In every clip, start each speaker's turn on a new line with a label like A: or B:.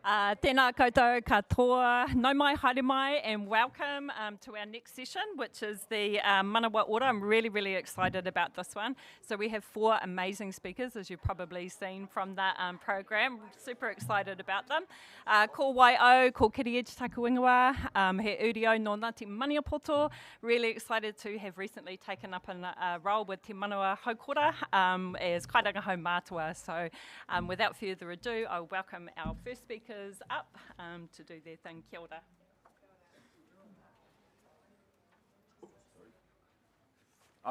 A: Tēnā koutou katoa, nau mai, haere mai, and welcome to our next session, which is the Manawa Ora. I'm really, really excited about this one. So we have 4 amazing speakers, as you've probably seen from that program. Super excited about them. Ko Waio, ko Kirieti taku ingoa, he Urio no Ngāti Maniapoto. Really excited to have recently taken up a role with Te Manawa Haukora as Kairanga Hau Mātua. So without further ado, I'll welcome our first speaker up to do their thing. Kia ora.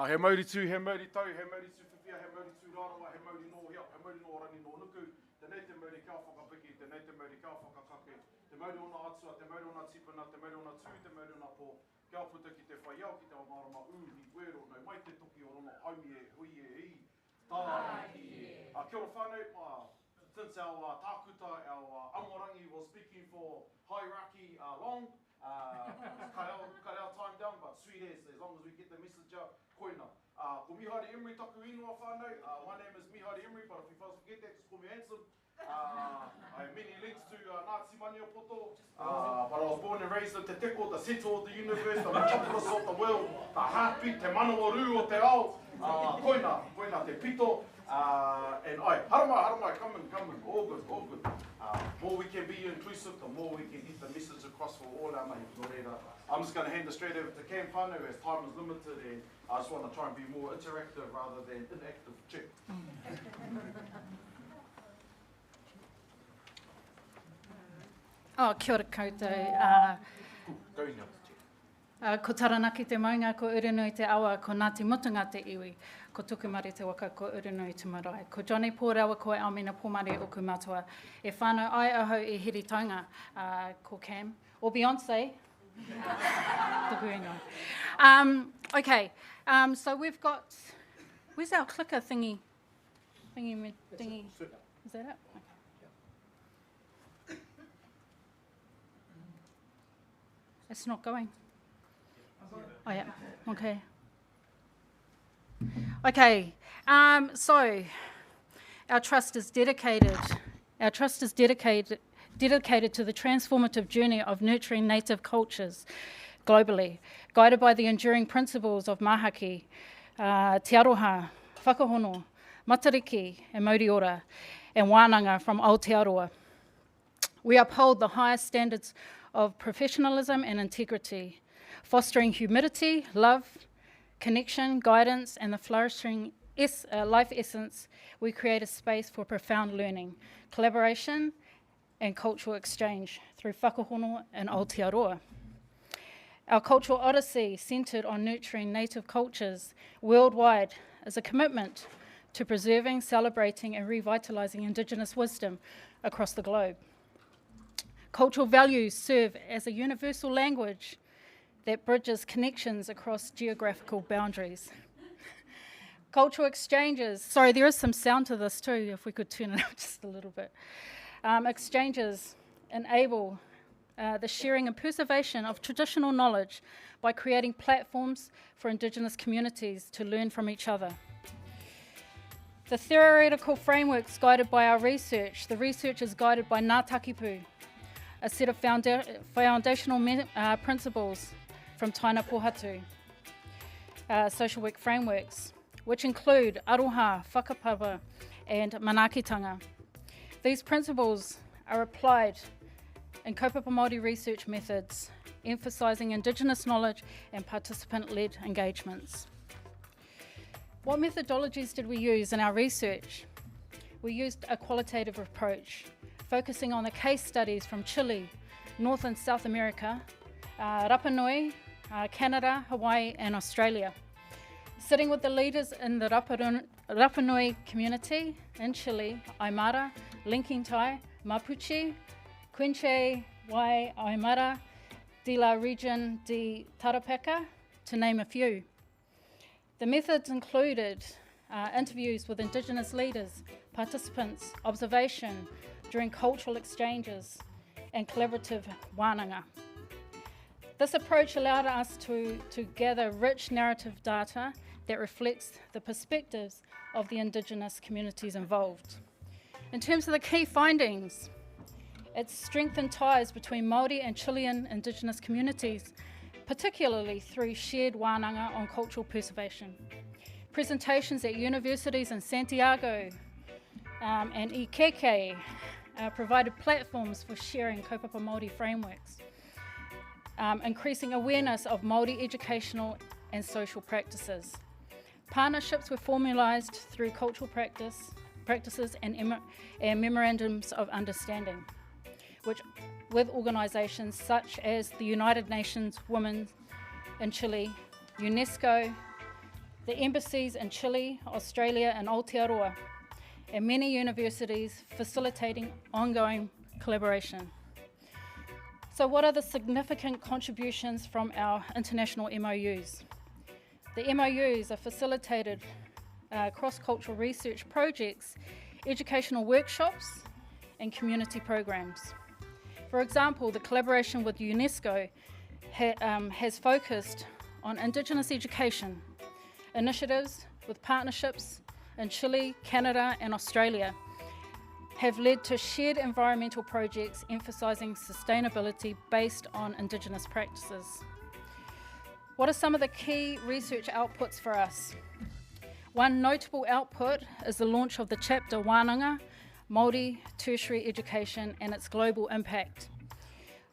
B: He mauri tū, he mauri tau, he mauri tū whiwhia, he mauri tū rārawa, he mauri nō hea, he mauri nō rangi nō nuku, tēnei te mauri ka whakapiki, tēnei te mauri ka whakakake, te mauri ona atua, te mauri ona tipana, te mauri ona tū, te mauri ona pō, kia puta ki te whaiau ki te marama uhi, wero, nei mai te toki o rono haumi e hui e i. Tāhi e. Kia ora whānau, since our tākuta, our amorangi was speaking for hierarchy long, cut our time down, but sweet as long as we get the message out, koina. Ko Mihaere Emery taku ingoa whānau. My name is Mihaere Emery, but if you first forget that, just call me handsome. I have many links to Ngāti Maniapoto, but I was born and raised in Te Teko, the centre of the universe, the metropolis of the world, the heartbeat, te manawa rū o te ao, koina te pito. And haramai, come in, all good. More we can be inclusive, the more we can get the message across for all our mahi korera. I'm just going to hand it straight over to Cam whānau as time is limited, and I just want to try and be more interactive rather than inactive. Check.
C: Kia ora koutou. Ko taranaki te maunga, ko urenui te awa, ko Ngāti Mutunga te iwi, ko tukumare te waka, ko urenui te marae. Ko Johnny Pōrewa, ko e Aomina Pomare o ku mātua. E whānau ai aho e hiri taunga, ko Cam, or Beyonce. Okay, so we've got, where's our clicker thingy? Is that it? Okay. It's not going. Oh yeah, okay. Okay, so our trust is dedicated to the transformative journey of nurturing native cultures globally, guided by the enduring principles of mahaki, te aroha, whakahono, matariki, and mauri ora, and wānanga from Aotearoa. We uphold the highest standards of professionalism and integrity, fostering humility, love, connection, guidance, and the flourishing life essence. We create a space for profound learning, collaboration, and cultural exchange through whakahono and Aotearoa. Our cultural odyssey, centred on nurturing native cultures worldwide, is a commitment to preserving, celebrating, and revitalising Indigenous wisdom across the globe. Cultural values serve as a universal language that bridges connections across geographical boundaries. Cultural exchanges, sorry, there is some sound to this too, if we could turn it up just a little bit. Exchanges enable the sharing and preservation of traditional knowledge by creating platforms for Indigenous communities to learn from each other. The theoretical frameworks guided by our research, the research is guided by Ngā Takipu, a set of foundational principles from Taina Pohatu, social work frameworks, which include aroha, whakapapa, and manaakitanga. These principles are applied in kaupapa Māori research methods, emphasising Indigenous knowledge and participant-led engagements. What methodologies did we use in our research? We used a qualitative approach, focusing on the case studies from Chile, North and South America, Rapa Nui, Canada, Hawaii, and Australia. Sitting with the leaders in the Rapa Nui community in Chile, Aymara, Linking-Tai, Mapuche, Quinche, Wai, Aymara, de la Region de Tarapacá, to name a few. The methods included interviews with Indigenous leaders, participants, observation during cultural exchanges, and collaborative wānanga. This approach allowed us to gather rich narrative data that reflects the perspectives of the Indigenous communities involved. In terms of the key findings, It's strengthened ties between Māori and Chilean Indigenous communities, particularly through shared wānanga on cultural preservation. Presentations at universities in Santiago and Ikeke provided platforms for sharing kaupapa Māori frameworks, increasing awareness of Māori educational and social practices. Partnerships were formalised through cultural practices and memorandums of understanding, with organisations such as the United Nations Women in Chile, UNESCO, the embassies in Chile, Australia and Aotearoa, and many universities facilitating ongoing collaboration. So what are the significant contributions from our international MOUs? The MOUs are facilitated cross-cultural research projects, educational workshops and community programs. For example, the collaboration with UNESCO has focused on Indigenous education. Initiatives with partnerships in Chile, Canada and Australia have led to shared environmental projects emphasising sustainability based on Indigenous practices. What are some of the key research outputs for us? One notable output is the launch of the chapter Wānanga, Māori Tertiary Education and its Global Impact,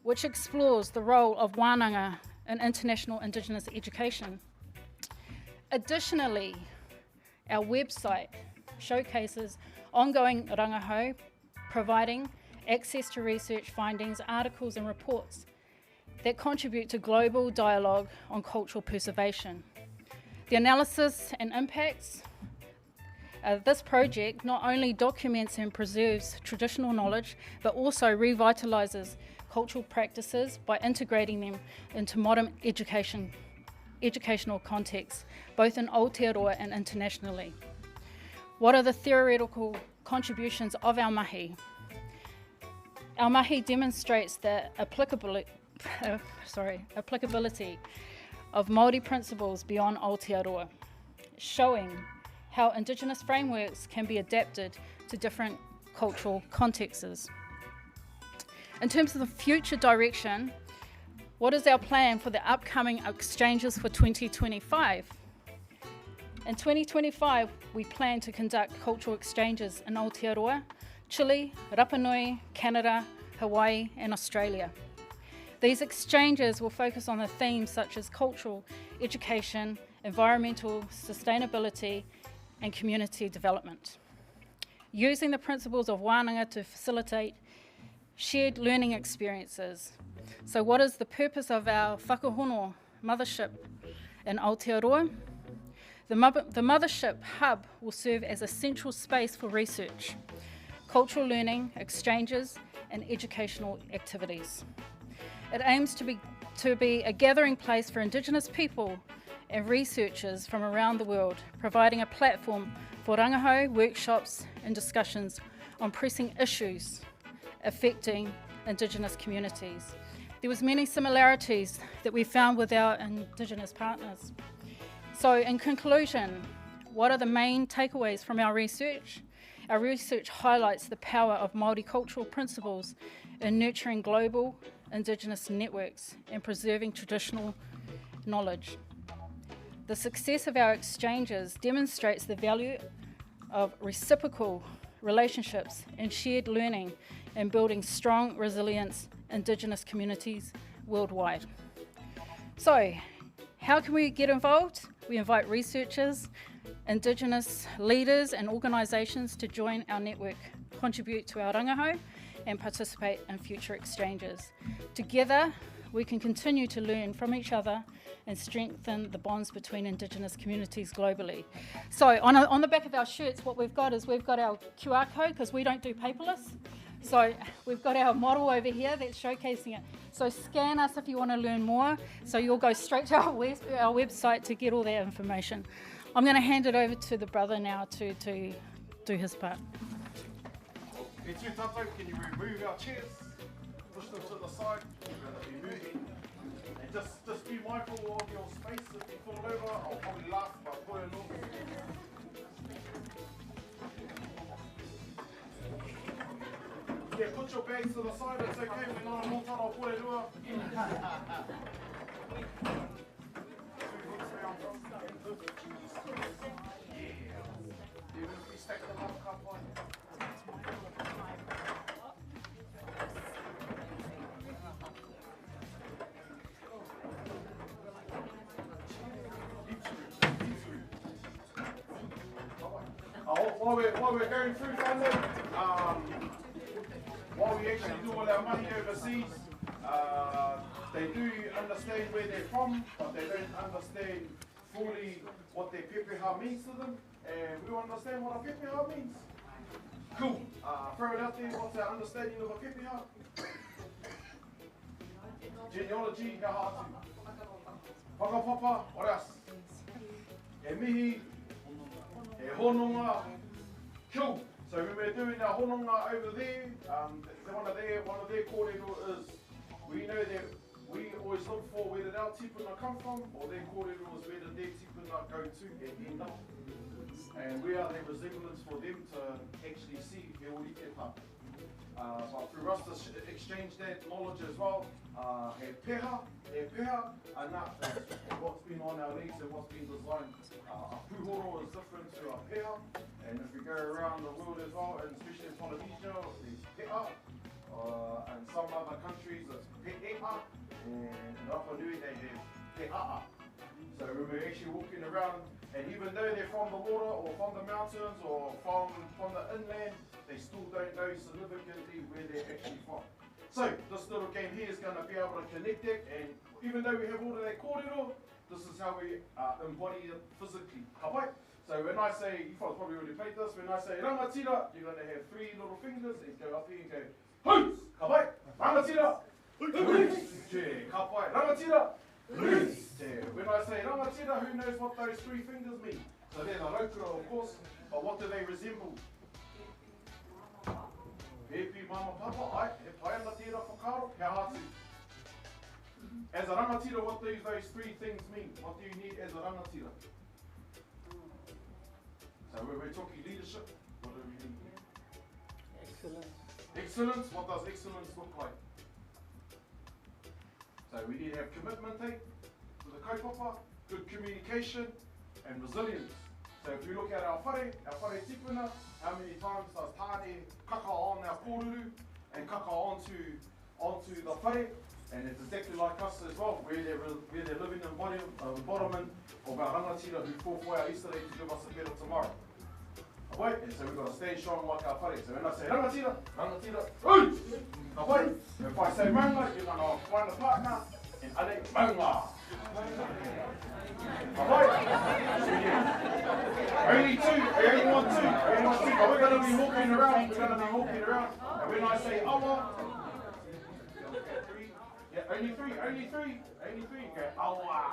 C: which explores the role of wānanga in international Indigenous education. Additionally, our website showcases ongoing rangahau, providing access to research findings, articles and reports that contribute to global dialogue on cultural preservation. The analysis and impacts of this project not only documents and preserves traditional knowledge, but also revitalises cultural practices by integrating them into modern educational contexts, both in Aotearoa and internationally. What are the theoretical contributions of our mahi? Our mahi demonstrates the applicability of Māori principles beyond Aotearoa, showing how Indigenous frameworks can be adapted to different cultural contexts. In terms of the future direction, what is our plan for the upcoming exchanges for 2025? In 2025, we plan to conduct cultural exchanges in Aotearoa, Chile, Rapa Nui, Canada, Hawaii and Australia. These exchanges will focus on the themes such as cultural, education, environmental, sustainability and community development, using the principles of wānanga to facilitate shared learning experiences. So what is the purpose of our Whakahono mothership in Aotearoa? The mothership hub will serve as a central space for research, cultural learning, exchanges and educational activities. It aims to be a gathering place for Indigenous people and researchers from around the world, providing a platform for rangahau, workshops and discussions on pressing issues affecting Indigenous communities. There was many similarities that we found with our Indigenous partners. So in conclusion, what are the main takeaways from our research? Our research highlights the power of Māori cultural principles in nurturing global Indigenous networks and preserving traditional knowledge. The success of our exchanges demonstrates the value of reciprocal relationships and shared learning in building strong, resilient Indigenous communities worldwide. So, how can we get involved? We invite researchers, Indigenous leaders and organisations to join our network, contribute to our rangahau and participate in future exchanges. Together, we can continue to learn from each other and strengthen the bonds between Indigenous communities globally. So on the back of our shirts, what we've got is we've got our QR code, because we don't do paperless. So we've got our model over here that's showcasing it. So scan us if you want to learn more. So you'll go straight to our website to get all that information. I'm going to hand it over to the brother now to do his part.
B: E tū tātou, can you remove our chairs? Push them to the side. Be moving. And just be mindful of your space. If you fall over, I'll probably laugh, but put it on. Yeah, put your bags to the side, it's okay, we're not a motara porerua. Even if we stack them up, can't find it. While we're going through funding, while we actually do all our money overseas, they do understand where they're from, but they don't understand fully what their pepeha means to them, and we understand what a pepeha means. Cool. Throw it out there, what's our understanding of a pepeha? Genealogy, ka hātu. Whakapapa, what else? E mihi, e hononga. Cool. So when we're doing our hononga over there, one of their kōrero is, we know that we always look for where did our tipuna come from, or their kōrero is where did their tipuna go to and end up. And we are the resemblance for them to actually see he orite pa. But for us to exchange that knowledge as well, he peha, and that's what's been on our leaves and what's been designed. A puhoro is different to a peha, and if we go around the world as well, and especially in Polynesia, there's peha, and some other countries it's pe'eha, and in Rapa Nui they have pe'a'a. So when we're actually walking around, and even though they're from the water or from the mountains or from the inland, they still don't know significantly where they're actually from. So this little game here is going to be able to connect it, and even though we have all of that kōrero, this is how we embody it physically. Kapai? So when I say, you folks probably already played this, when I say rangatira, you're going to have 3 little fingers and go up here and go, hoots! Kapai? Rangatira! Hoots! Kapai? Rangatira! Hoots! When I say rangatira, who knows what those 3 fingers mean? So they're the raukura, of course, but what do they resemble? Pepi mama papa, ai, he pai rangatira whakaro, kia hātu. As a rangatira, what do those 3 things mean? What do you need as a rangatira? So when we're talking leadership, what do we need?
D: Excellence.
B: Excellence, what does excellence look like? So we need to have commitment to the kaupapa, good communication, and resilience. So if we look at our whare tipuna, how many times does tāne kaka on our kōruru and kaka onto the whare? And it's exactly like us as well, where they're living in embodiment of our rangatira who fought for our yesterday to give us a better tomorrow. Away, and so we've got to stay strong like our whare. So when I say rangatira, oi! Away. If I say maunga, you're going to find a partner, and ane maunga. Only 2, I only want 2, but we're going to be walking around, and when I say awa, yeah, only three, okay, awa.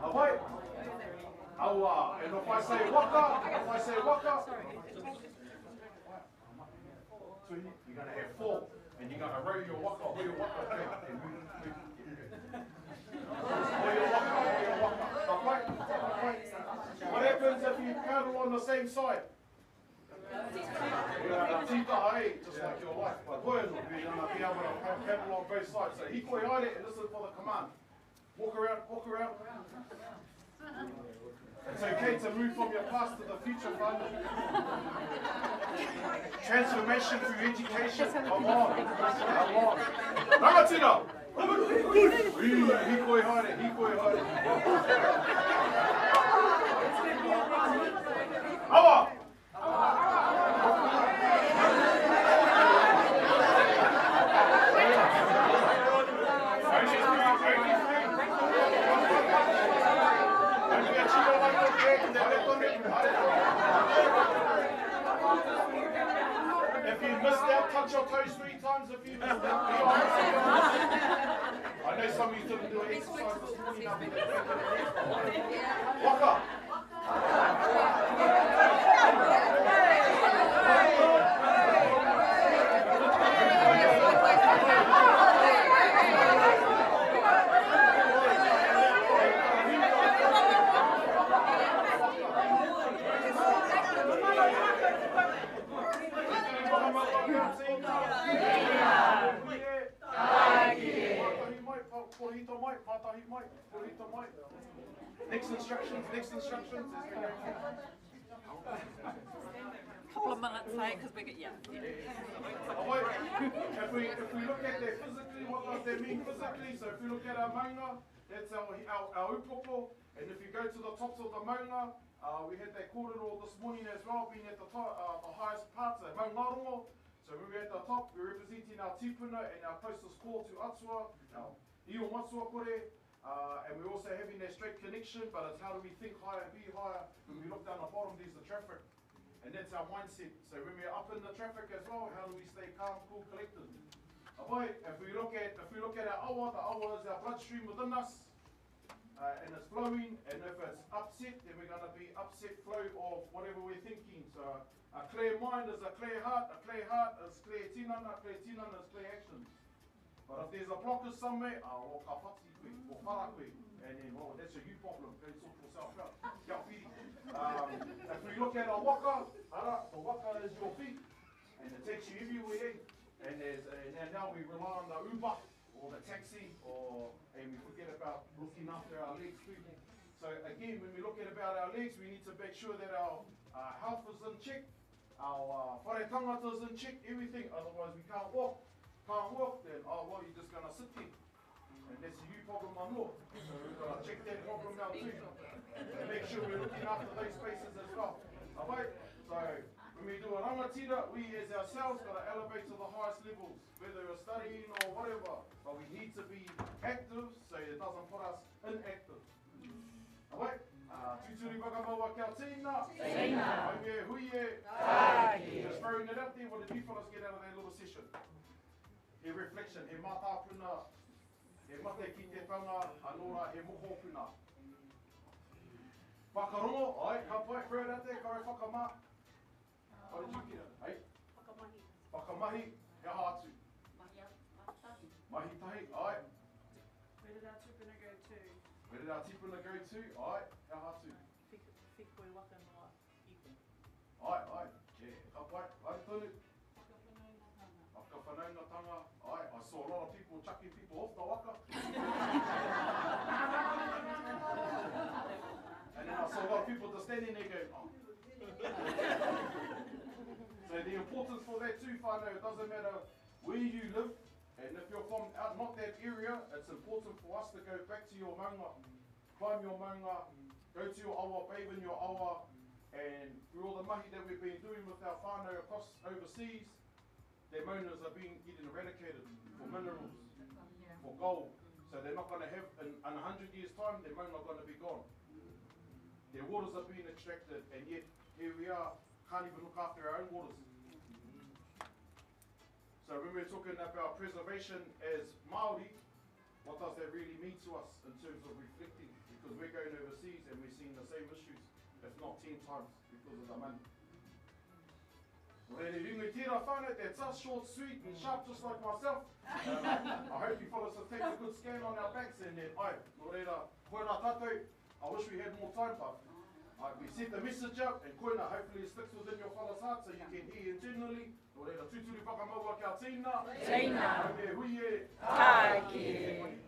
B: Away, awa, and if I say waka, you're going to have 4, and you're going to row your waka, or your waka, and move. What happens if you paddle on the same side? Just like your life. But you're going to be able to paddle on both sides. So hikoi haere and listen for the command. Walk around. It's okay to move from your past to the future, fun. Transformation through education. Come on. Rangatira! Hikoi haere. Awa! If you missed out, touch your toes 3 times if you missed out. I know some of you didn't do an exercise this morning. Waka! mai, mātahi mai, purita mai. Next instructions is we go through.
A: Couple of minutes, because we get,
B: If we look at that physically, what does that mean physically? So if we look at our maunga, that's our upoko. And if you go to the tops of the maunga, we had that kōrero this morning as well, being at the top, the highest parts, the maungarongo. So when we're at the top, we're representing our tipuna and our closest call to Atua, our Io Matua kore. And we're also having that straight connection, but it's how do we think higher, be higher. When we look down the bottom, there's the traffic. And that's our mindset. So when we're up in the traffic as well, how do we stay calm, cool, collected? If we look at our awa, the awa is our bloodstream within us, and it's flowing. And if it's upset, then we're going to be upset flow of whatever we're thinking. So a clear mind is a clear heart is clear tinana is clear actions. But if there's a blockage somewhere, o ka whati koe, o whara koe, and then, that's a you problem, go sort yourself out. Kia whiri. If we look at our waka, the waka is your feet, and it takes you everywhere. And now we rely on the Uber, or the taxi, and we forget about looking after our legs too. So again, when we look at about our legs, we need to make sure that our health is in check, our whare tangata is in check, everything, otherwise we can't walk. Then, you're just going to sit there. And that's a you problem on law. So we've got to check that problem out too. And make sure we're looking after those spaces as well. Alright? So when we do a rangatira, we as ourselves got to elevate to the highest levels, whether we're studying or whatever. But we need to be active so it doesn't put us inactive. Alright? Tuturi whakamaua kia tīna. Tīna. Oye huie. Tāki. Just throwing it out there, what did you fellas get out of that little session? He reflection, he mātāpuna, he mate ki te whanga, anora he moho puna. Whakarongo, ka pai, throw it out there, ka re whakamā. What did you get out? Whakamahi. Whakamahi, he hātu. Mahi tahi, Where did our tipuna go to? He hātu.
E: Whikoe waka noa iwi.
B: Yeah, ka pai, tonu. Whanaungatanga. I saw a lot of people chucking people off the waka. And then I saw a lot of people just standing there going, So the importance for that too, whānau, it doesn't matter where you live, and if you're from not that area, it's important for us to go back to your maunga, climb your maunga, go to your awa, bathe in your awa, and through all the mahi that we've been doing with our whānau across overseas, their maunas are getting eradicated for minerals, for gold. So they're not going to have, in 100 years' time, their mauna are going to be gone. Their waters are being extracted, and yet here we are, can't even look after our own waters. So when we're talking about preservation as Māori, what does that really mean to us in terms of reflecting? Because we're going overseas and we're seeing the same issues, if not 10 times, because of the money. That's us, short, sweet, and sharp, just like myself. I hope you fellas have taken a good scan on our backs, and then, I wish we had more time, but we sent the message out, and koina, hopefully it sticks within your fellas' heart so you can hear internally. Tuturi whakamaua kia tīna. Tīna. Huie. Tāki.